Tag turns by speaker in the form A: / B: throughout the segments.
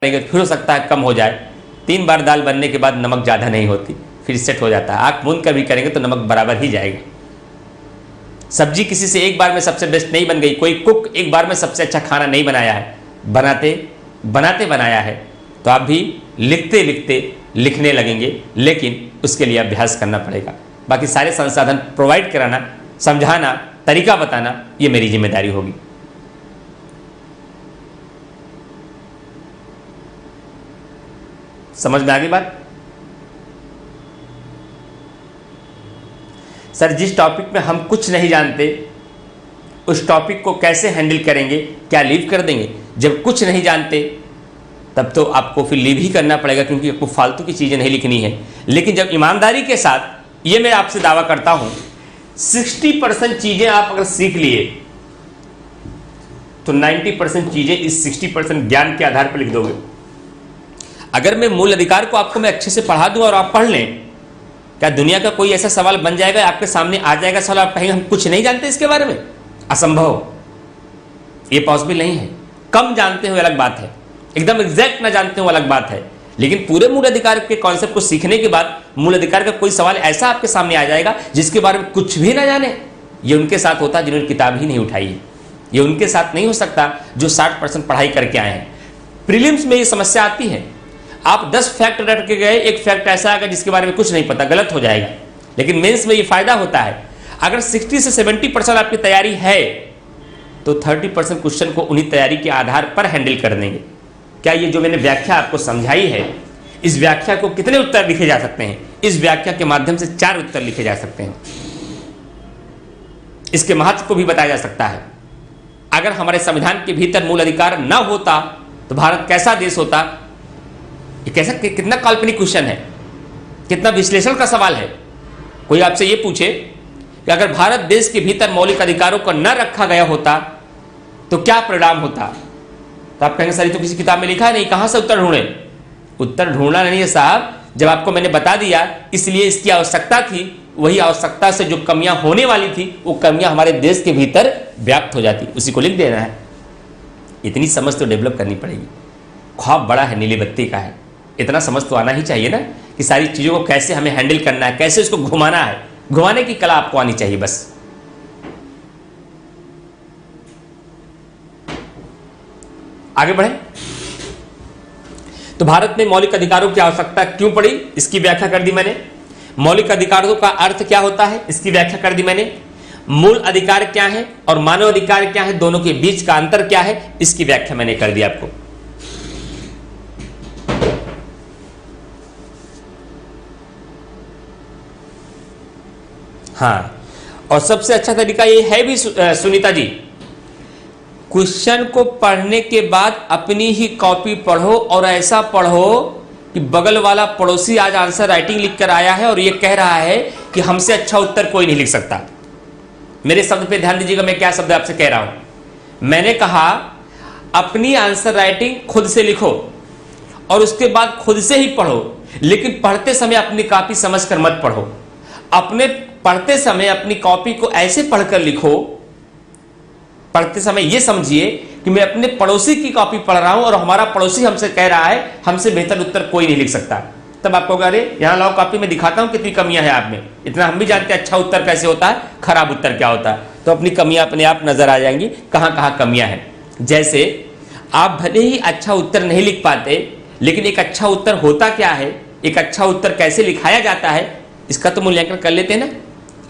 A: फिर हो सकता है कम हो जाए। 3 बार दाल बनने के बाद नमक ज़्यादा नहीं होती, फिर सेट हो जाता है। आँख मूंद कर भी करेंगे तो नमक बराबर ही जाएगा। सब्जी किसी से एक बार में सबसे बेस्ट नहीं बन गई, कोई कुक एक बार में सबसे अच्छा खाना नहीं बनाया है, बनाते बनाया है। तो आप भी लिखते लिखते लिखने लगेंगे, लेकिन उसके लिए अभ्यास करना पड़ेगा। बाकी सारे संसाधन प्रोवाइड कराना, समझाना, तरीका बताना, ये मेरी जिम्मेदारी होगी। समझ में आ गई बात? सर, जिस टॉपिक में हम कुछ नहीं जानते उस टॉपिक को कैसे हैंडल करेंगे? क्या लीव कर देंगे? जब कुछ नहीं जानते तब तो आपको फिर लीव ही करना पड़ेगा, क्योंकि आपको फालतू की चीज़ें नहीं लिखनी है। लेकिन जब ईमानदारी के साथ, ये मैं आपसे दावा करता हूं, 60% चीज़ें आप अगर सीख लिए तो 90% चीज़ें इस 60% ज्ञान के आधार पर लिख दोगे। अगर मैं मूल अधिकार को आपको मैं अच्छे से पढ़ा दूं और आप पढ़ लें, क्या दुनिया का कोई ऐसा सवाल बन जाएगा, आपके सामने आ जाएगा सवाल, आप कहेंगे हम कुछ नहीं जानते इसके बारे में? असंभव, ये पॉसिबल नहीं है। कम जानते हो अलग बात है, एकदम एग्जैक्ट ना जानते हो अलग बात है, लेकिन पूरे मूल अधिकार के कॉन्सेप्ट को सीखने के बाद मूल अधिकार का कोई सवाल ऐसा आपके सामने आ जाएगा जिसके बारे में कुछ भी ना जाने। ये उनके साथ होता है जिन्होंने किताब ही नहीं उठाई है। ये उनके साथ नहीं हो सकता जो 60% पढ़ाई करके आए हैं। प्रीलिम्स में ये समस्या आती है, आप 10 फैक्ट रट के गए, एक फैक्ट ऐसा आएगा जिसके बारे में कुछ नहीं पता, गलत हो जाएगा। लेकिन मेंस में ये फायदा होता है, अगर 60 से 70% आपकी तैयारी है तो 30% क्वेश्चन को उन्हीं तैयारी के आधार पर हैंडल कर देंगे। क्या ये जो मैंने व्याख्या आपको समझाई है, इस व्याख्या को कितने उत्तर लिखे जा सकते हैं? इस व्याख्या के माध्यम से 4 उत्तर लिखे जा सकते हैं। इसके महत्व को भी बताया जा सकता है। अगर हमारे संविधान के भीतर मूल अधिकार न होता तो भारत कैसा देश होता? ये कैसा, कितना काल्पनिक क्वेश्चन है, कितना विश्लेषण का सवाल है। कोई आपसे ये पूछे कि अगर भारत देश के भीतर मौलिक अधिकारों को न रखा गया होता तो क्या परिणाम होता? तो आप कहेंगे सर ये तो किसी किताब में लिखा है नहीं, कहां से उत्तर ढूंढे? उत्तर ढूंढना नहीं है साहब, जब आपको मैंने बता दिया इसलिए इसकी आवश्यकता थी, वही आवश्यकता से जो कमियां होने वाली थी वो कमियां हमारे देश के भीतर व्याप्त हो जाती, उसी को लिख देना है। इतनी समझ तो डेवलप करनी पड़ेगी। ख्वाब बड़ा है, नीली बत्ती का है, इतना समझ तो आना ही चाहिए ना कि सारी चीज़ों को कैसे हमें हैंडल करना है, कैसे उसको घुमाना है। घुमाने की कला आपको आनी चाहिए बस। आगे बढ़े तो भारत में मौलिक अधिकारों की आवश्यकता क्यों पड़ी, इसकी व्याख्या कर दी मैंने। मौलिक अधिकारों का अर्थ क्या होता है, इसकी व्याख्या कर दी मैंने। मूल अधिकार क्या है और मानव अधिकार क्या है, दोनों के बीच का अंतर क्या है, इसकी व्याख्या मैंने कर दी आपको। हाँ, और सबसे अच्छा तरीका ये है भी सुनीता जी, क्वेश्चन को पढ़ने के बाद अपनी ही कॉपी पढ़ो और ऐसा पढ़ो कि बगल वाला पड़ोसी आज आंसर राइटिंग लिख कर आया है और ये कह रहा है कि हमसे अच्छा उत्तर कोई नहीं लिख सकता। मेरे शब्द पे ध्यान दीजिएगा, मैं क्या शब्द आपसे कह रहा हूं। मैंने कहा अपनी आंसर राइटिंग खुद से लिखो और उसके बाद खुद से ही पढ़ो, लेकिन पढ़ते समय अपनी कॉपी समझकर मत पढ़ो। अपने पढ़ते समय अपनी कॉपी को ऐसे पढ़कर लिखो, पढ़ते समय ये समझिए कि मैं अपने पड़ोसी की कॉपी पढ़ रहा हूं और हमारा पड़ोसी हमसे कह रहा है हमसे बेहतर उत्तर कोई नहीं लिख सकता। तब आपको कह रहे यहां लाओ कॉपी में दिखाता हूं कितनी कमियां हैं आप में। इतना हम भी जानते हैं अच्छा उत्तर कैसे होता है, खराब उत्तर क्या होता है। तो अपनी कमियां अपने आप नजर आ जाएंगी, कहां कहां कमियां हैं। जैसे आप भले ही अच्छा उत्तर नहीं लिख पाते, लेकिन एक अच्छा उत्तर होता क्या है, एक अच्छा उत्तर कैसे लिखाया जाता है, इसका तो मूल्यांकन कर लेते हैं ना।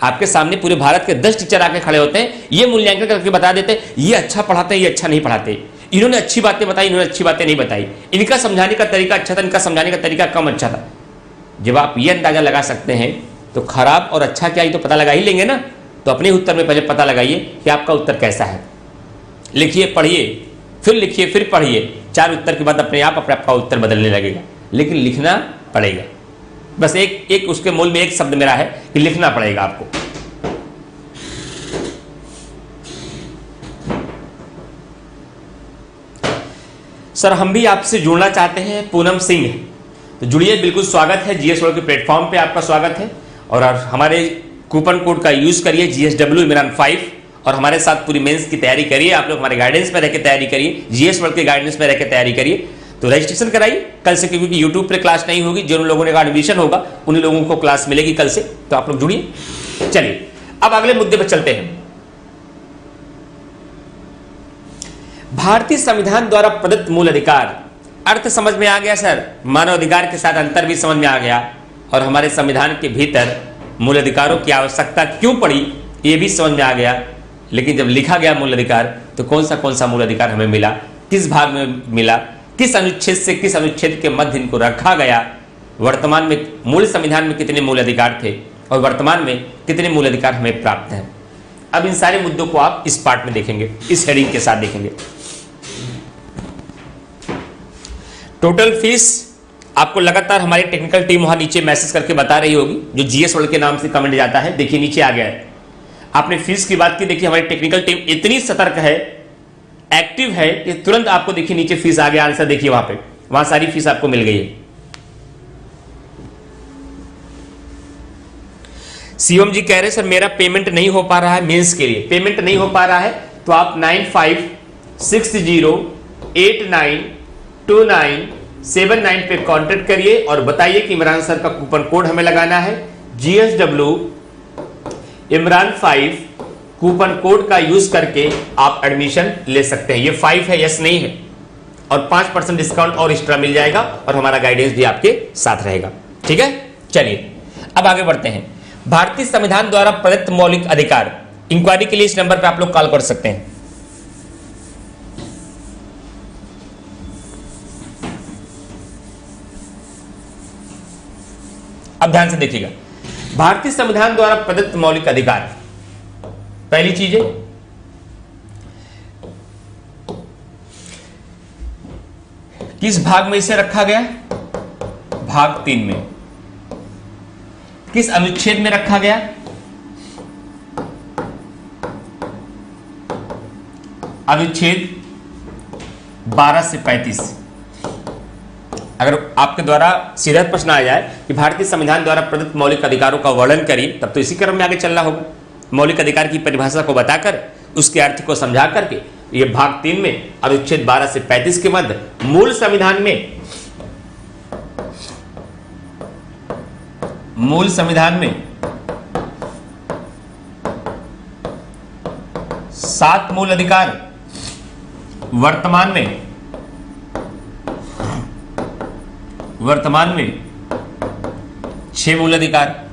A: आपके सामने पूरे भारत के 10 टीचर आके खड़े होते हैं, ये मूल्यांकन करके बता देते हैं ये अच्छा पढ़ाते हैं, ये अच्छा नहीं पढ़ाते, इन्होंने अच्छी बातें बताई, इन्होंने अच्छी बातें नहीं बताई, इनका समझाने का तरीका अच्छा था, इनका समझाने का तरीका कम अच्छा था। जब आप ये अंदाजा लगा सकते हैं तो खराब और अच्छा क्या ही तो पता लगा ही लेंगे ना। तो अपने उत्तर में पहले पता लगाइए कि आपका उत्तर कैसा है। लिखिए, पढ़िए, फिर लिखिए, फिर पढ़िए। 4 उत्तर के बाद अपने आप आपका उत्तर बदलने लगेगा, लेकिन लिखना पड़ेगा। बस एक उसके मूल में एक शब्द मेरा है कि लिखना पड़ेगा आपको। सर हम भी आपसे जुड़ना चाहते हैं, पूनम सिंह, तो जुड़िए, बिल्कुल स्वागत है। जीएस वर्ल्ड के प्लेटफॉर्म पे आपका स्वागत है और हमारे कूपन कोड का यूज करिए GSW इमरान 5 और हमारे साथ पूरी मेंस की तैयारी करिए। आप लोग हमारे गाइडेंस में रह के तैयारी करिए, जीएस वर्ल्ड के गाइडेंस में रह के तैयारी करिए। तो रजिस्ट्रेशन कराइए कल से, क्योंकि यूट्यूब पे क्लास नहीं होगी, जिन लोगों ने एडमिशन होगा उन्हीं लोगों को क्लास मिलेगी कल से, तो आप लोग जुड़िए। चलिए अब अगले मुद्दे पर चलते हैं। भारतीय संविधान द्वारा प्रदत्त मूल अधिकार, अर्थ समझ में आ गया सर, मानव अधिकार के साथ अंतर भी समझ में आ गया, और हमारे संविधान के भीतर मूल अधिकारों की आवश्यकता क्यों पड़ी ये भी समझ में आ गया। लेकिन जब लिखा गया मूल अधिकार तो कौन सा मूल अधिकार हमें मिला, किस भाग में मिला, किस अनुच्छेद से किस अनुच्छेद के मध्य इनको रखा गया, वर्तमान में मूल संविधान में कितने मूल अधिकार थे और वर्तमान में कितने मूल अधिकार हमें प्राप्त हैं। अब इन सारे मुद्दों को आप इस पार्ट में देखेंगे, इस हेडिंग के साथ देखेंगे। टोटल फीस आपको लगातार हमारी टेक्निकल टीम वहां नीचे मैसेज करके बता रही होगी, जो जीएस वर्ल्ड के नाम से कमेंट जाता है, देखिए नीचे आ गया है। आपने फीस की बात की, देखिए हमारी टेक्निकल टीम इतनी सतर्क है, एक्टिव है कि तुरंत आपको देखिए नीचे फीस आ गया, आंसर देखिए वहां पे, वहां सारी फीस आपको मिल गई है। सीएम जी कह रहे सर मेरा पेमेंट नहीं हो पा रहा है मेंस के लिए, पेमेंट नहीं हो पा रहा है तो आप 9560892979 पे कांटेक्ट करिए और बताइए कि इमरान सर का कूपन कोड हमें लगाना है GSW इमरान 5, कूपन कोड का यूज करके आप एडमिशन ले सकते हैं। ये 5 है, यस नहीं है, और 5% डिस्काउंट और एक्स्ट्रा मिल जाएगा और हमारा गाइडेंस भी आपके साथ रहेगा। ठीक है, चलिए अब आगे बढ़ते हैं। भारतीय संविधान द्वारा प्रदत्त मौलिक अधिकार, इंक्वायरी के लिए इस नंबर पर आप लोग कॉल कर सकते हैं। अब ध्यान से देखिएगा, भारतीय संविधान द्वारा प्रदत्त मौलिक अधिकार, पहली चीज है किस भाग में इसे रखा गया, भाग 3 में। किस अनुच्छेद में रखा गया, अनुच्छेद 12 से 35। अगर आपके द्वारा सीधा प्रश्न आ जाए कि भारतीय संविधान द्वारा प्रदत्त मौलिक अधिकारों का वर्णन करिए, तब तो इसी क्रम में आगे चलना होगा। मौलिक अधिकार की परिभाषा को बताकर उसके अर्थ को समझा करके ये भाग 3 में अनुच्छेद 12 से 35 के मध्य मूल संविधान में 7 मूल अधिकार, वर्तमान में 6 मूल अधिकार,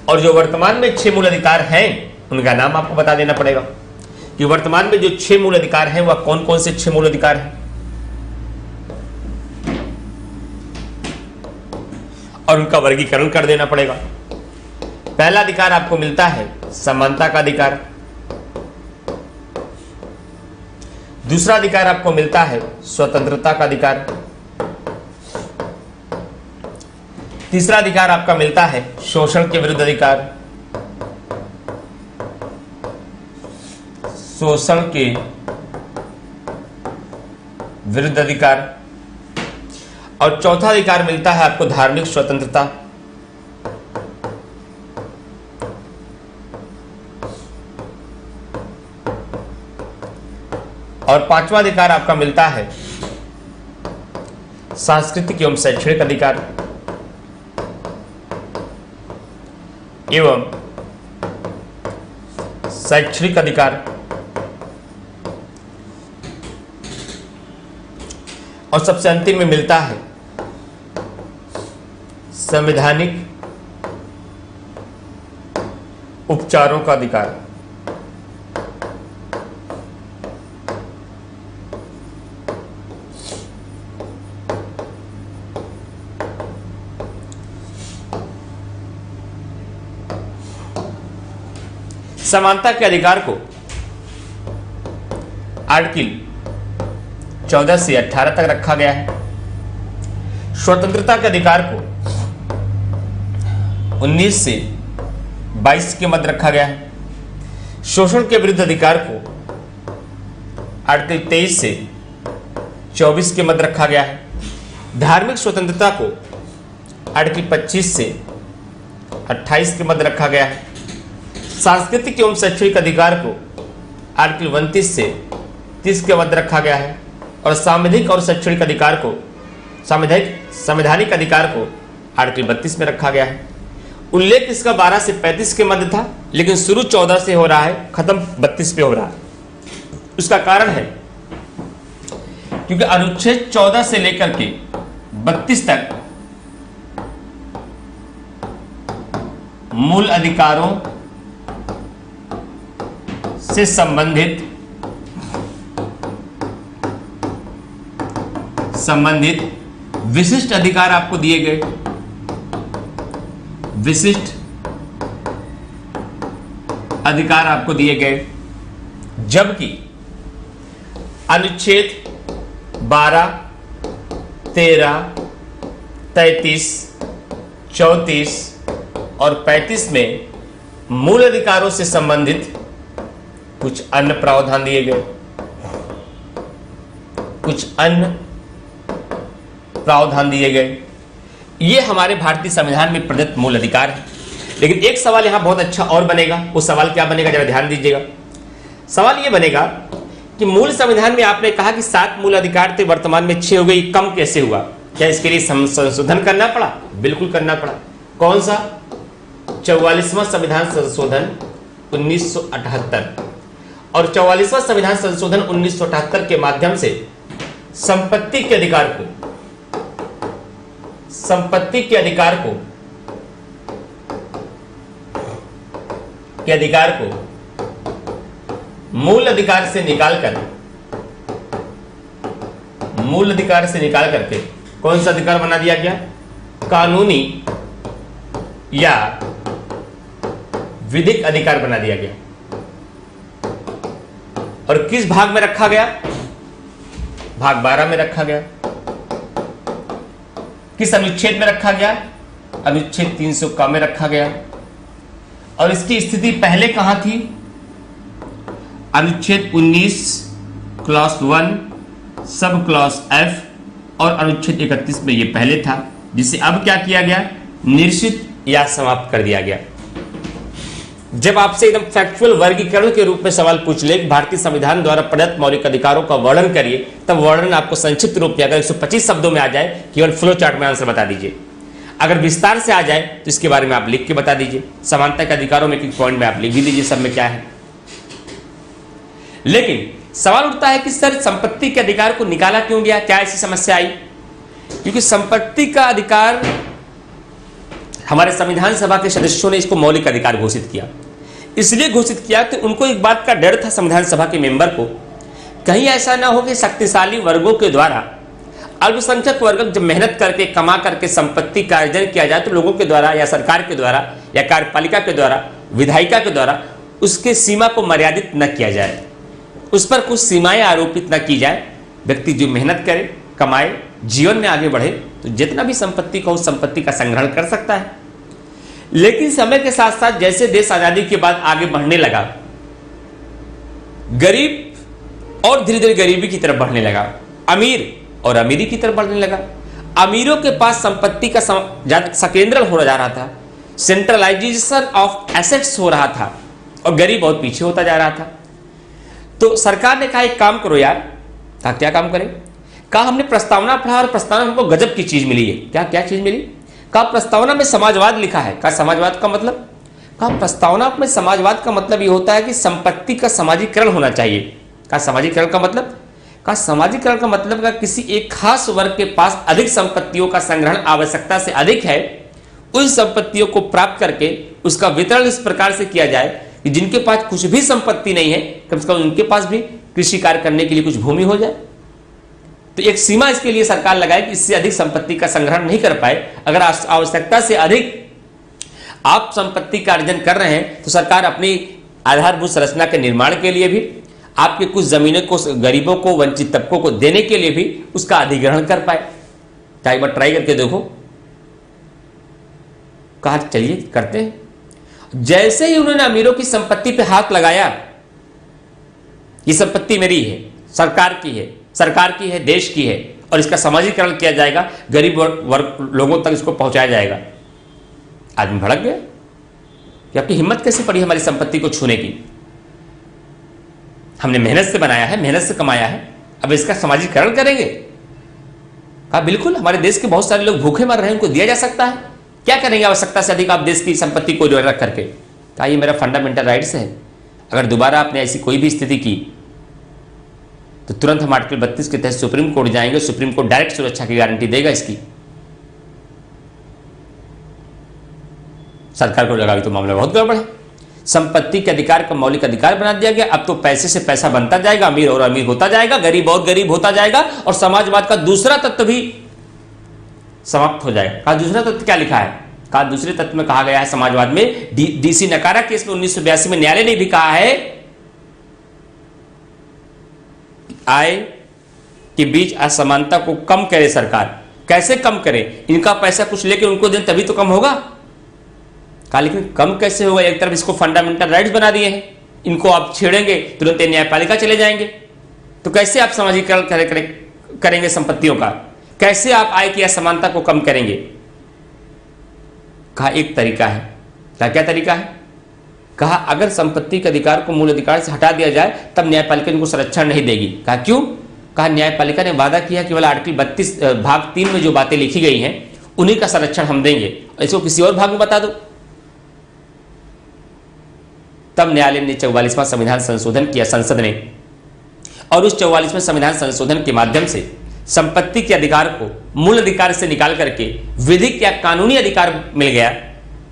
A: और जो वर्तमान में 6 मूल अधिकार हैं उनका नाम आपको बता देना पड़ेगा कि वर्तमान में जो 6 मूल अधिकार हैं वह कौन कौन से 6 मूल अधिकार हैं, और उनका वर्गीकरण कर देना पड़ेगा। पहला अधिकार आपको मिलता है समानता का अधिकार, दूसरा अधिकार आपको मिलता है स्वतंत्रता का अधिकार, तीसरा अधिकार आपका मिलता है शोषण के विरुद्ध अधिकार, शोषण के विरुद्ध अधिकार, और चौथा अधिकार मिलता है आपको धार्मिक स्वतंत्रता, और पांचवा अधिकार आपका मिलता है सांस्कृतिक एवं शैक्षणिक अधिकार एवं शैक्षणिक अधिकार, और सबसे अंतिम में मिलता है संवैधानिक उपचारों का अधिकार। समानता के अधिकार को आर्टिकल 14 से 18 तक रखा गया है। स्वतंत्रता के अधिकार को 19 से 22 के मध्य रखा गया है। शोषण के विरुद्ध अधिकार को आर्टिकल 23 से 24 के मध्य रखा गया है। धार्मिक स्वतंत्रता को आर्टिकल 25 से 28 के मध्य रखा गया है। सांस्कृतिक एवं शैक्षणिक अधिकार को आर्टिकल 29 से 30 के मध्य रखा गया है। और सांविधिक और शैक्षणिक अधिकार को, संवैधानिक अधिकार को आर्टिकल 32 में रखा गया है। उल्लेख इसका 12 से 35 के मध्य था, लेकिन शुरू 14 से हो रहा है, खत्म 32 पे हो रहा है। उसका कारण है क्योंकि अनुच्छेद 14 से लेकर के 32 तक मूल अधिकारों से संबंधित विशिष्ट अधिकार आपको दिए गए, विशिष्ट अधिकार आपको दिए गए, जबकि अनुच्छेद 12, 13, 33, 34 और 35 में मूल अधिकारों से संबंधित कुछ अन्य प्रावधान दिए गए, कुछ अन्य प्रावधान दिए गए। ये हमारे भारतीय संविधान में प्रदत्त मूल अधिकार है। लेकिन एक सवाल यहां बहुत अच्छा और बनेगा। वो सवाल क्या बनेगा, जरा ध्यान दीजिएगा। सवाल ये बनेगा कि मूल संविधान में आपने कहा कि 7 मूल अधिकार थे, वर्तमान में 6 हो गई, कम कैसे हुआ? क्या इसके लिए संशोधन करना पड़ा? बिल्कुल करना पड़ा। कौन सा? 44वां संविधान संशोधन 1978। और 44वां संविधान संशोधन 1978 के माध्यम से संपत्ति के अधिकार को मूल अधिकार से निकाल करके कौन सा अधिकार बना दिया गया? कानूनी या विधिक अधिकार बना दिया गया। और किस भाग में रखा गया? भाग 12 में रखा गया। किस अनुच्छेद में रखा गया? अनुच्छेद 300 का में रखा गया। और इसकी स्थिति पहले कहां थी? अनुच्छेद 19 क्लॉज 1 सब क्लॉज F और अनुच्छेद 31 में यह पहले था, जिसे अब क्या किया गया? निश्चित या समाप्त कर दिया गया। जब आपसे एकदम फैक्चुअल वर्गीकरण के रूप में सवाल पूछ ले कि भारतीय संविधान द्वारा प्रदत्त मौलिक अधिकारों का वर्णन करिए, तब वर्णन आपको संक्षिप्त रूप में अगर 125 शब्दों में आ जाए, केवल फ्लो चार्ट में आंसर बता दीजिए। अगर विस्तार से आ जाए तो इसके बारे में आप लिख के बता दीजिए। समानता के अधिकारों में एक पॉइंट में आप लिख भी दीजिए सब में क्या है। लेकिन सवाल उठता है कि सर संपत्ति के अधिकार को निकाला क्यों गया? क्या ऐसी समस्या आई? क्योंकि संपत्ति का अधिकार हमारे संविधान सभा के सदस्यों ने इसको मौलिक अधिकार घोषित किया। इसलिए घोषित किया कि उनको एक बात का डर था संविधान सभा के मेंबर को, कहीं ऐसा ना हो कि शक्तिशाली वर्गों के द्वारा अल्पसंख्यक वर्ग जब मेहनत करके कमा करके संपत्ति का अर्जन किया जाए तो लोगों के द्वारा या सरकार के द्वारा या कार्यपालिका के द्वारा, विधायिका के द्वारा उसके सीमा को मर्यादित न किया जाए, उस पर कुछ सीमाएं आरोपित न की जाए। व्यक्ति जो मेहनत करे, कमाए, जीवन में आगे बढ़े तो जितना भी संपत्ति को उस संपत्ति का संग्रहण कर सकता है। लेकिन समय के साथ साथ जैसे देश आजादी के बाद आगे बढ़ने लगा, गरीब और धीरे धीरे गरीबी की तरफ बढ़ने लगा, अमीर और अमीरी की तरफ बढ़ने लगा। अमीरों के पास संपत्ति का सकेंद्र हो जा रहा था, सेंट्रलाइजेशन ऑफ एसेट्स हो रहा था और गरीब बहुत पीछे होता जा रहा था। तो सरकार ने कहा एक काम करो यार। कहा क्या काम करें? कहा हमने प्रस्तावना पढ़ा और प्रस्तावना हमको गजब की चीज मिली है। क्या चीज मिली? कहा प्रस्तावना में समाजवाद लिखा है। कहा समाजवाद का मतलब? कहा प्रस्तावना में समाजवाद का मतलब यह होता है कि संपत्ति का सामाजिकरण होना चाहिए। कहा सामाजिकरण का मतलब? कहा सामाजिकरण का मतलब का किसी एक खास वर्ग के पास अधिक संपत्तियों का संग्रहण आवश्यकता से अधिक है, उन संपत्तियों को प्राप्त करके उसका वितरण इस प्रकार से किया जाए कि जिनके पास कुछ भी संपत्ति नहीं है, कम से कम उनके पास भी कृषि कार्य करने के लिए कुछ भूमि हो जाए। तो एक सीमा इसके लिए सरकार लगाए कि इससे अधिक संपत्ति का संग्रहण नहीं कर पाए। अगर आवश्यकता से अधिक आप संपत्ति का अर्जन कर रहे हैं तो सरकार अपनी आधारभूत संरचना के निर्माण के लिए भी, आपके कुछ जमीनों को गरीबों को, वंचित तबकों को देने के लिए भी उसका अधिग्रहण कर पाए। क्या एक बार ट्राई करके देखो? कहा चलिए करते हैं। जैसे ही उन्होंने अमीरों की संपत्ति पे हाथ लगाया, ये संपत्ति मेरी है, सरकार की है, देश की है और इसका सामाजिकरण किया जाएगा, गरीब वर्ग लोगों तक इसको पहुंचाया जाएगा, आदमी भड़क गया कि आपकी हिम्मत कैसे पड़ी हमारी संपत्ति को छूने की? हमने मेहनत से बनाया है, मेहनत से कमाया है, अब इसका समाजीकरण करेंगे? कहा बिल्कुल, हमारे देश के बहुत सारे लोग भूखे मर रहे हैं, उनको दिया जा सकता है। क्या करेंगे आवश्यकता से अधिक आप देश की संपत्ति को रख करके? कहा ये मेरा फंडामेंटल राइट्स है, अगर दोबारा आपने ऐसी कोई भी स्थिति की तो तुरंत हम आर्टिकल 32 के तहत सुप्रीम कोर्ट जाएंगे, सुप्रीम कोर्ट डायरेक्ट सुरक्षा की गारंटी देगा इसकी। सरकार को लगा तो मामला बहुत गड़बड़ है। संपत्ति के अधिकार का मौलिक अधिकार बना दिया गया। अब तो पैसे से पैसा बनता जाएगा, अमीर और अमीर होता जाएगा, गरीब और गरीब होता जाएगा, और समाजवाद का दूसरा तत्व भी समाप्त हो जाएगा। कहा दूसरा तत्व क्या लिखा है? कहा दूसरे तत्व में कहा गया है समाजवाद में, डीसी नकारा केस में 1982 में न्यायालय ने भी कहा है आय के बीच असमानता को कम करे सरकार। कैसे कम करे? इनका पैसा कुछ लेके उनको दें तभी तो कम होगा। कहा लेकिन कम कैसे होगा? एक तरफ इसको फंडामेंटल राइट्स बना दिए हैं, इनको आप छेड़ेंगे तुरंत न्यायपालिका चले जाएंगे, तो कैसे आप समाजीकरण करेंगे संपत्तियों का? कैसे आप आय की असमानता को कम करेंगे? कहा एक तरीका है। कहा क्या तरीका है? कहा अगर संपत्ति के अधिकार को मूल अधिकार से हटा दिया जाए तब न्यायपालिका इनको संरक्षण नहीं देगी। कहा क्यों? कहा न्यायपालिका ने वादा किया केवल आर्टिकल 32 भाग 3 में जो बातें लिखी गई हैं उन्हीं का संरक्षण हम देंगे, इसको किसी और भाग में बता दो। तब न्यायालय ने 44वां संविधान संशोधन किया संसद ने, और उस 44वें संविधान संशोधन के माध्यम से संपत्ति के अधिकार को मूल अधिकार से निकाल करके विधिक या कानूनी अधिकार मिल गया,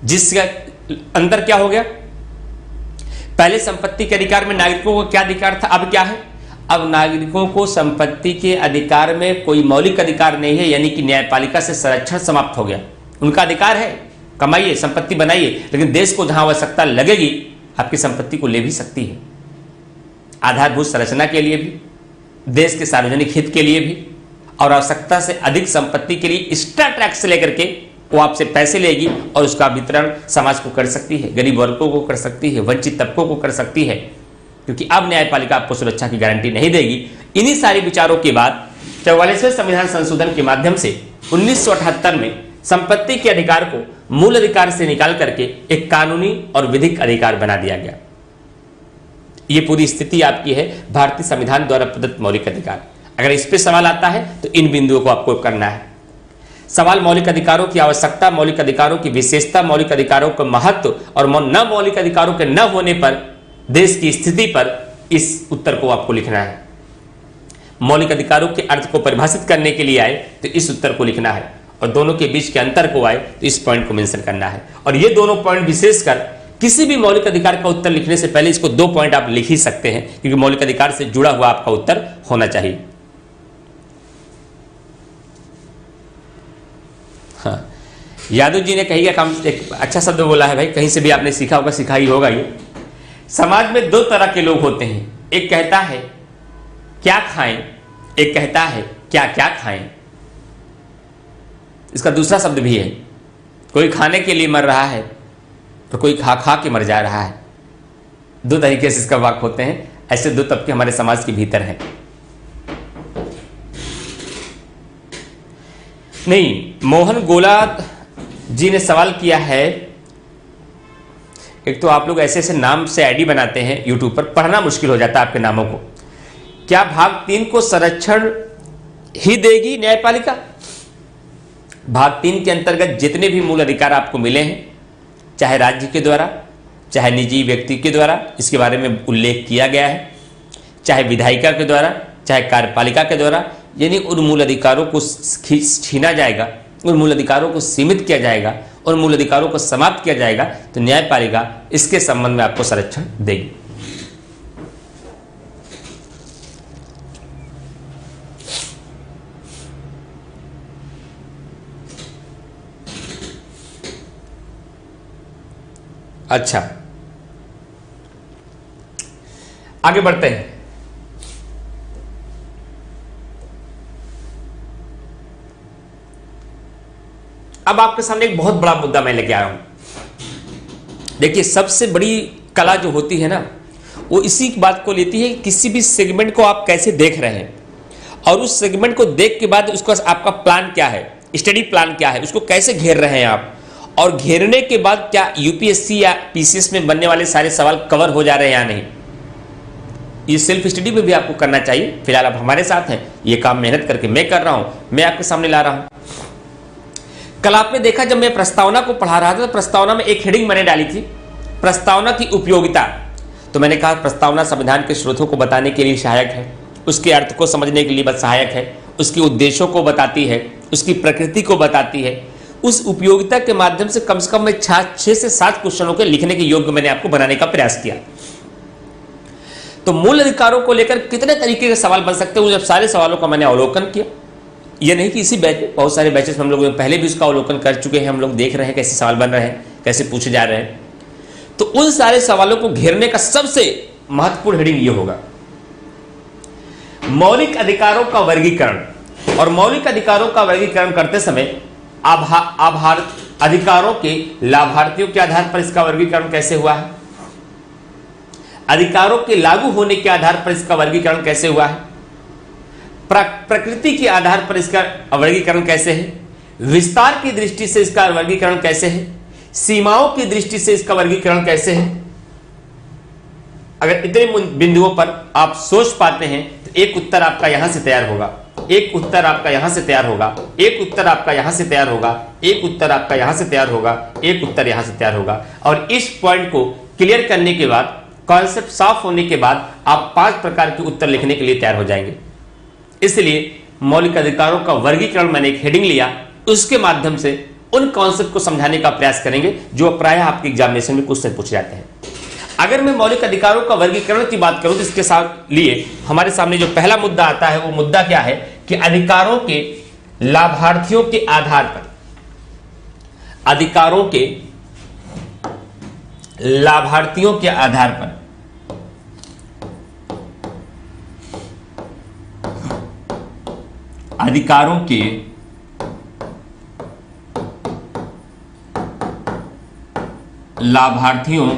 A: जिसका अंदर क्या हो गया? पहले संपत्ति के अधिकार में नागरिकों को क्या अधिकार था, अब क्या है? अब नागरिकों को संपत्ति के अधिकार में कोई मौलिक अधिकार नहीं है, यानी कि न्यायपालिका से संरक्षण समाप्त हो गया। उनका अधिकार है कमाइए, संपत्ति बनाइए, लेकिन देश को जहां आवश्यकता लगेगी आपकी संपत्ति को ले भी सकती है, आधारभूत संरचना के लिए भी, देश के सार्वजनिक हित के लिए भी, और आवश्यकता से अधिक संपत्ति के लिए एक्स्ट्रा टैक्स लेकर के वो आपसे पैसे लेगी और उसका वितरण समाज को कर सकती है, गरीब वर्गों को कर सकती है, वंचित तबकों को कर सकती है, क्योंकि अब न्यायपालिका आपको सुरक्षा की गारंटी नहीं देगी। इन्हीं सारी विचारों के बाद 44वें संविधान संशोधन के माध्यम से 1978 में संपत्ति के अधिकार को मूल अधिकार से निकाल करके एक कानूनी और विधिक अधिकार बना दिया गया। यह पूरी स्थिति आपकी है भारतीय संविधान द्वारा प्रदत्त मौलिक अधिकार। अगर इस पे सवाल आता है तो इन बिंदुओं को आपको करना है। सवाल मौलिक अधिकारों की आवश्यकता, मौलिक अधिकारों की विशेषता, मौलिक अधिकारों का महत्व और न मौलिक अधिकारों के न होने पर देश की स्थिति पर इस उत्तर को आपको लिखना है। मौलिक अधिकारों के अर्थ को परिभाषित करने के लिए आए तो इस उत्तर को लिखना है, और दोनों के बीच के अंतर को आए तो इस पॉइंट को मेंशन करना है। और ये दोनों पॉइंट विशेषकर किसी भी मौलिक अधिकार का उत्तर लिखने से पहले इसको 2 पॉइंट आप लिख ही सकते हैं, क्योंकि मौलिक अधिकार से जुड़ा हुआ आपका उत्तर होना चाहिए। हाँ, यादव जी ने कही काम एक अच्छा शब्द बोला है भाई, कहीं से भी आपने सीखा होगा, सिखा ही होगा। ये समाज में 2 तरह के लोग होते हैं, एक कहता है क्या खाएं, एक कहता है क्या क्या खाएं। इसका दूसरा शब्द भी है, कोई खाने के लिए मर रहा है तो कोई खा खा के मर जा रहा है। 2 तरीके से इसका वाक्य होते हैं। ऐसे 2 तबके हमारे समाज के भीतर हैं। नहीं, मोहन गोला जी ने सवाल किया है, एक तो आप लोग ऐसे ऐसे नाम से आईडी बनाते हैं यूट्यूब पर, पढ़ना मुश्किल हो जाता है आपके नामों को। क्या भाग 3 को संरक्षण ही देगी न्यायपालिका? भाग 3 के अंतर्गत जितने भी मूल अधिकार आपको मिले हैं, चाहे राज्य के द्वारा चाहे निजी व्यक्ति के द्वारा, इसके बारे में उल्लेख किया गया है, चाहे विधायिका के द्वारा चाहे कार्यपालिका के द्वारा, यानी उन मूल अधिकारों को छीना जाएगा, उन मूल अधिकारों को सीमित किया जाएगा, उन मूल अधिकारों को समाप्त किया जाएगा, तो न्यायपालिका इसके संबंध में आपको संरक्षण देगी। अच्छा, आगे बढ़ते हैं। अब आपके सामने एक बहुत बड़ा मुद्दा मैं लेके आया हूं। देखिए, सबसे बड़ी कला जो होती है ना, वो इसी बात को लेती है, किसी भी सेगमेंट को आप कैसे देख रहे हैं, और उस सेगमेंट को देख के बाद उसका आपका प्लान क्या है, स्टडी प्लान क्या है, उसको कैसे घेर रहे हैं आप, और घेरने के बाद क्या यूपीएससी या पीसीएस में बनने वाले सारे सवाल कवर हो जा रहे हैं या नहीं। ये सेल्फ स्टडी में भी आपको करना चाहिए। फिलहाल आप हमारे साथ हैं, ये काम मेहनत करके मैं कर रहा हूं, मैं आपके सामने ला रहा हूं। कल आपने देखा जब मैं प्रस्तावना को पढ़ा रहा था तो प्रस्तावना में एक हेडिंग मैंने डाली थी, प्रस्तावना की उपयोगिता। तो मैंने कहा प्रस्तावना संविधान के स्रोतों को बताने के लिए सहायक है, उसके अर्थ को समझने के लिए बस सहायक है, उसके उद्देश्यों को बताती है, उसकी प्रकृति को बताती है। उस उपयोगिता के माध्यम से कम मैं 6 से 7 क्वेश्चनों के लिखने के योग्य मैंने आपको बनाने का प्रयास किया। तो मूल अधिकारों को लेकर कितने तरीके के सवाल बन सकते हैं, उन सारे सवालों का मैंने अवलोकन किया। यह नहीं कि इसी बैच में, बहुत सारे बैचेस में हम लोग पहले भी उसका अवलोकन कर चुके हैं, हम लोग देख रहे हैं कैसे सवाल बन रहे हैं, कैसे पूछे जा रहे हैं। तो उन सारे सवालों को घेरने का सबसे महत्वपूर्ण हेडिंग यह होगा मौलिक अधिकारों का वर्गीकरण। और मौलिक अधिकारों का वर्गीकरण करते समय अधिकारों के लाभार्थियों के आधार पर इसका वर्गीकरण कैसे हुआ है, अधिकारों के लागू होने के आधार पर इसका वर्गीकरण कैसे हुआ है, प्रकृति के आधार पर इसका वर्गीकरण कैसे है, विस्तार की दृष्टि से इसका वर्गीकरण कैसे है, सीमाओं की दृष्टि से इसका वर्गीकरण कैसे है। अगर इतने बिंदुओं पर आप सोच पाते हैं तो एक उत्तर आपका यहां से तैयार होगा, एक उत्तर आपका यहां से तैयार होगा, एक उत्तर आपका यहां से तैयार होगा, एक उत्तर आपका यहां से तैयार होगा, एक उत्तर यहां से तैयार होगा। और इस पॉइंट को क्लियर करने के बाद, कॉन्सेप्ट साफ होने के बाद आप 5 प्रकार के उत्तर लिखने के लिए तैयार हो जाएंगे। इसलिए मौलिक अधिकारों का वर्गीकरण मैंने एक हेडिंग लिया, उसके माध्यम से उन कॉन्सेप्ट को समझाने का प्रयास करेंगे जो प्रायः आपके एग्जामिनेशन में क्वेश्चन पूछे जाते हैं। अगर मैं मौलिक अधिकारों का वर्गीकरण की बात करूं तो इसके साथ लिए हमारे सामने जो पहला मुद्दा आता है वो मुद्दा क्या है कि अधिकारों के लाभार्थियों के आधार पर, अधिकारों के लाभार्थियों के आधार पर अधिकारों के लाभार्थियों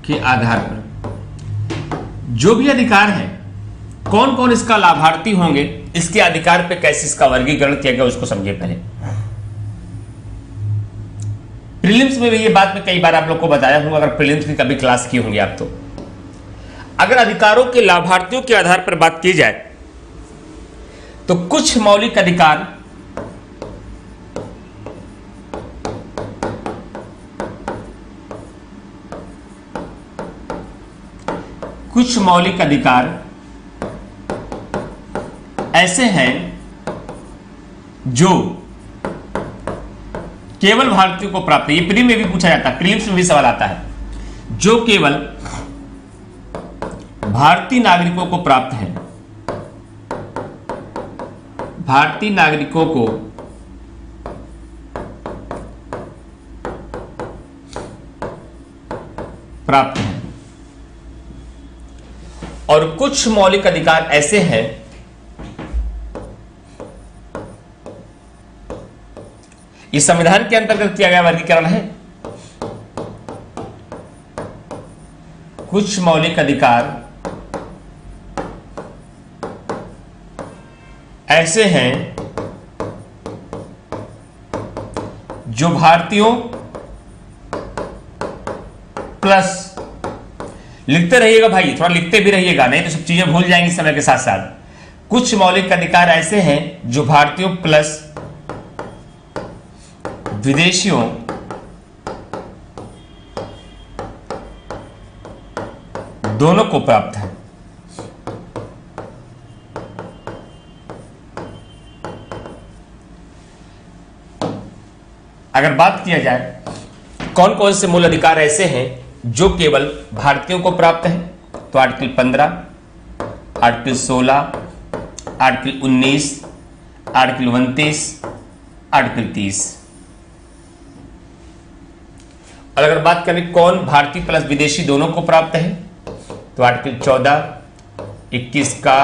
A: के आधार पर जो भी अधिकार है, कौन कौन इसका लाभार्थी होंगे, इसके अधिकार पे कैसे इसका वर्गीकरण किया गया उसको समझिए। पहले प्रीलिम्स में भी ये बात मैं कई बार आप लोग को बताया हूं, अगर प्रीलिम्स की कभी क्लास की होंगी आप तो, अगर अधिकारों के लाभार्थियों के आधार पर बात की जाए तो कुछ मौलिक अधिकार ऐसे हैं जो केवल भारतीयों को प्राप्त है। ये प्री में भी पूछा जाता है, प्रीलिम्स में भी सवाल आता है, जो केवल भारतीय नागरिकों को प्राप्त है, भारतीय नागरिकों को प्राप्त है। और कुछ मौलिक अधिकार ऐसे हैं इस संविधान के अंतर्गत किया गया वर्गीकरण है। कुछ मौलिक अधिकार ऐसे हैं जो भारतीयों प्लस, लिखते रहिएगा भाई, थोड़ा लिखते भी रहिएगा, नहीं तो सब चीजें भूल जाएंगी समय के साथ साथ। कुछ मौलिक अधिकार ऐसे हैं जो भारतीयों प्लस विदेशियों दोनों को प्राप्त है। अगर बात किया जाए कौन कौन से मूल अधिकार ऐसे हैं जो केवल भारतीयों को प्राप्त है, तो article 15, article 16, article 19, article 29, article 30। और अगर बात करें कौन भारतीय प्लस विदेशी दोनों को प्राप्त है, तो आर्टिकल 14, 21 का,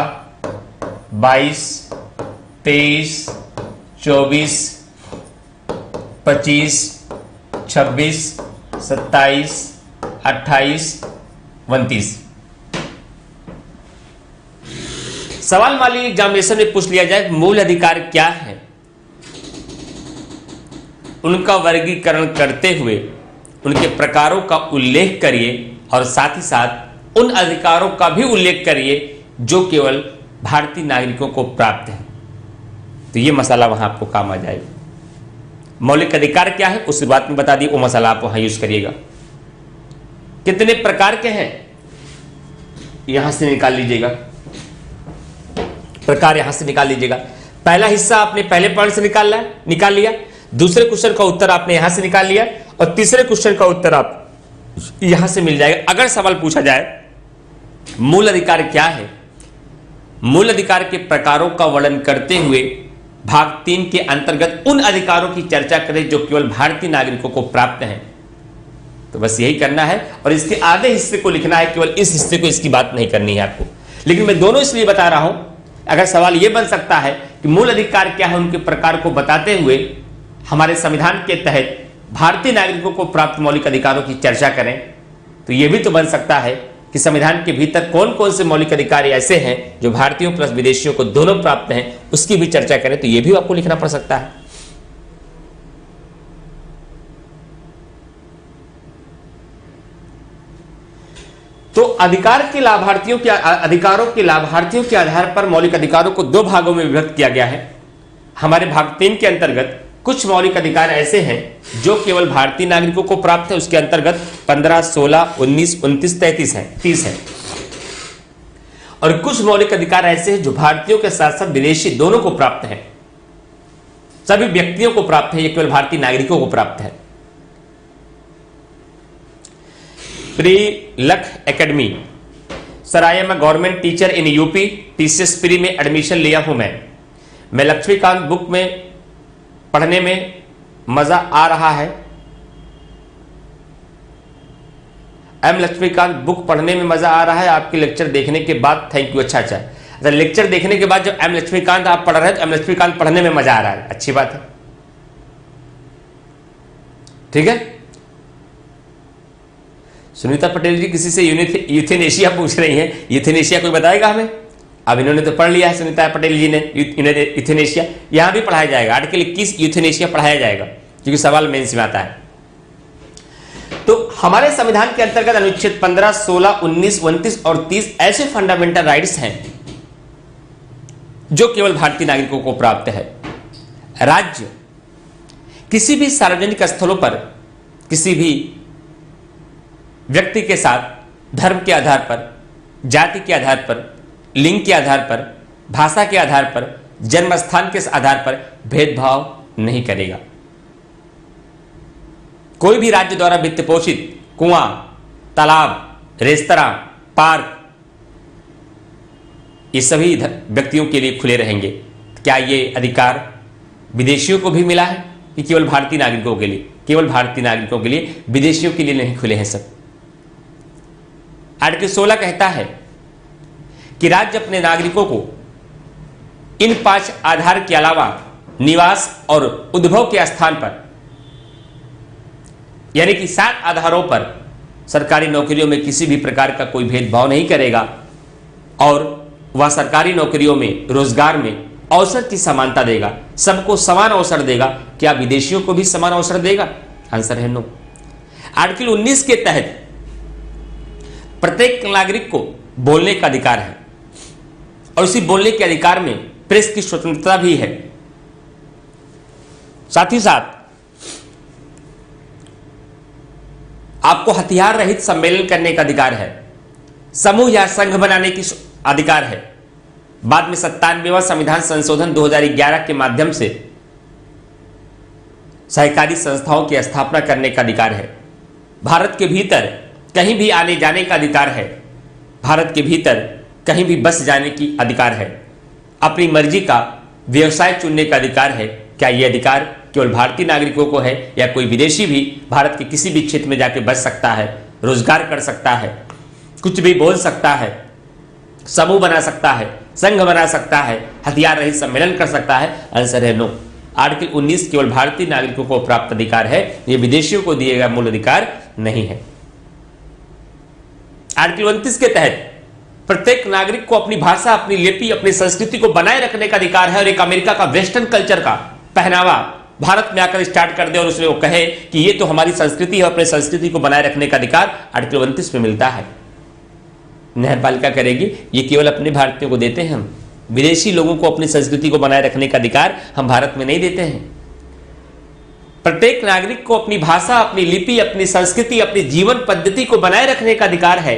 A: 22, 23, 24, 25, 26, 27, 28, 29। सवाल मान लीजिए एग्जामिनेशन में पूछ लिया जाए मूल अधिकार क्या है, उनका वर्गीकरण करते हुए उनके प्रकारों का उल्लेख करिए और साथ ही साथ उन अधिकारों का भी उल्लेख करिए जो केवल भारतीय नागरिकों को प्राप्त है। तो यह मसाला वहां आपको काम आ जाएगा। मौलिक अधिकार क्या है उस बात में बता दिए, वो मसाला आप वहां यूज करिएगा। कितने प्रकार के हैं यहां से निकाल लीजिएगा, प्रकार यहां से निकाल लीजिएगा। पहला हिस्सा आपने पहले पॉइंट से निकाल लिया, दूसरे क्वेश्चन का उत्तर आपने यहां से निकाल लिया और तीसरे क्वेश्चन का उत्तर आप यहां से मिल जाएगा। अगर सवाल पूछा जाए मूल अधिकार क्या है, मूल अधिकार के प्रकारों का वर्णन करते हुए भाग 3 के अंतर्गत उन अधिकारों की चर्चा करें जो केवल भारतीय नागरिकों को प्राप्त हैं। तो बस यही करना है और इसके आधे हिस्से को लिखना है, केवल इस हिस्से को इसकी बात नहीं करनी है आपको। लेकिन मैं दोनों इसलिए बता रहा हूं, अगर सवाल यह बन सकता है कि मूल अधिकार क्या है, उनके प्रकार को बताते हुए हमारे संविधान के तहत भारतीय नागरिकों को प्राप्त मौलिक अधिकारों की चर्चा करें, तो यह भी तो बन सकता है कि संविधान के भीतर कौन कौन से मौलिक अधिकार ऐसे हैं जो भारतीयों प्लस विदेशियों को दोनों प्राप्त हैं, उसकी भी चर्चा करें। तो यह भी आपको लिखना पड़ सकता है। तो अधिकारों के लाभार्थियों के आधार पर मौलिक अधिकारों को 2 भागों में विभक्त किया गया है। हमारे भाग 3 के अंतर्गत कुछ मौलिक अधिकार ऐसे हैं जो केवल भारतीय नागरिकों को प्राप्त है, उसके अंतर्गत 15, 16, 19, 29, 30 है। और कुछ मौलिक अधिकार ऐसे हैं जो भारतीयों के साथ साथ विदेशी दोनों को प्राप्त है, सभी व्यक्तियों को प्राप्त है, ये केवल भारतीय नागरिकों को प्राप्त है। प्री लख academy, sir I am a government teacher in UP, TCS प्री में एडमिशन लिया हूं मैं लक्ष्मीकांत बुक में पढ़ने में मजा आ रहा है। एम लक्ष्मीकांत बुक पढ़ने में मजा आ रहा है आपके लेक्चर देखने के बाद। Thank you. अच्छा, लेक्चर देखने के बाद जब एम लक्ष्मीकांत आप पढ़ रहे हैं तो एम लक्ष्मीकांत पढ़ने में मजा आ रहा है, अच्छी बात है, ठीक है। सुनीता पटेल जी किसी से यूथेनेशिया पूछ रही हैं, यूथेनेशिया कोई बताएगा हमें? अब इन्होंने तो पढ़ लिया है सुनीता पटेल जी ने यूथेनेशिया, यहां भी पढ़ाया जाएगा। आर्टिकल 21 यूथेनेशिया पढ़ाया जाएगा क्योंकि सवाल मेंस में आता है। तो हमारे संविधान के अंतर्गत अनुच्छेद 15, 16, 19, 29 और 30 ऐसे फंडामेंटल राइट्स हैं जो केवल भारतीय नागरिकों को प्राप्त है। राज्य किसी भी सार्वजनिक स्थलों पर किसी भी व्यक्ति के साथ धर्म के आधार पर, जाति के आधार पर, लिंग के आधार पर, भाषा के आधार पर, जन्म स्थान के आधार पर भेदभाव नहीं करेगा। कोई भी राज्य द्वारा वित्त पोषित कुआं, तालाब, रेस्तरां, पार्क, ये सभी व्यक्तियों के लिए खुले रहेंगे। क्या ये अधिकार विदेशियों को भी मिला है कि केवल भारतीय नागरिकों के लिए? केवल भारतीय नागरिकों के लिए, विदेशियों के लिए नहीं खुले हैं सब। आर्टिकल 16 कहता है कि राज्य अपने नागरिकों को इन 5 आधार के अलावा निवास और उद्भव के स्थान पर, यानी कि 7 आधारों पर सरकारी नौकरियों में किसी भी प्रकार का कोई भेदभाव नहीं करेगा और वह सरकारी नौकरियों में, रोजगार में अवसर की समानता देगा, सबको समान अवसर देगा। क्या विदेशियों को भी समान अवसर देगा? आंसर है नो। आर्टिकल 19 के तहत प्रत्येक नागरिक को बोलने का अधिकार है और उसी बोलने के अधिकार में प्रेस की स्वतंत्रता भी है। साथ ही साथ आपको हथियार रहित सम्मेलन करने का अधिकार है, समूह या संघ बनाने की अधिकार है। बाद में 97वां संविधान संशोधन 2011 के माध्यम से सहकारी संस्थाओं की स्थापना करने का अधिकार है। भारत के भीतर कहीं भी आने जाने का अधिकार है, भारत के भीतर कहीं भी बस जाने की अधिकार है, अपनी मर्जी का व्यवसाय चुनने का अधिकार है। क्या यह अधिकार केवल भारतीय नागरिकों को है या कोई विदेशी भी भारत के किसी भी क्षेत्र में जाके बस सकता है, रोजगार कर सकता है, कुछ भी बोल सकता है, समूह बना सकता है, संघ बना सकता है, हथियार रहित सम्मेलन कर सकता है? आंसर है नो। आर्टिकल 19 केवल भारतीय नागरिकों को प्राप्त अधिकार है, यह विदेशियों को दिए गए मूल अधिकार नहीं है। आर्टिकल 29 के तहत प्रत्येक नागरिक को अपनी भाषा, अपनी लिपि, अपनी संस्कृति को बनाए रखने का अधिकार है। और एक अमेरिका का वेस्टर्न कल्चर का पहनावा भारत में आकर स्टार्ट कर दे और उसने वो कहे कि ये तो हमारी संस्कृति है, अपनी संस्कृति को बनाए रखने का अधिकार आर्टिकल 29 में मिलता है। न्यायपालिका करेगी, ये केवल अपने भारतीयों को देते हैं हम, विदेशी लोगों को अपनी संस्कृति को बनाए रखने का अधिकार हम भारत में नहीं देते हैं। प्रत्येक नागरिक को अपनी भाषा, अपनी लिपि, अपनी संस्कृति, अपनी जीवन पद्धति को बनाए रखने का अधिकार है।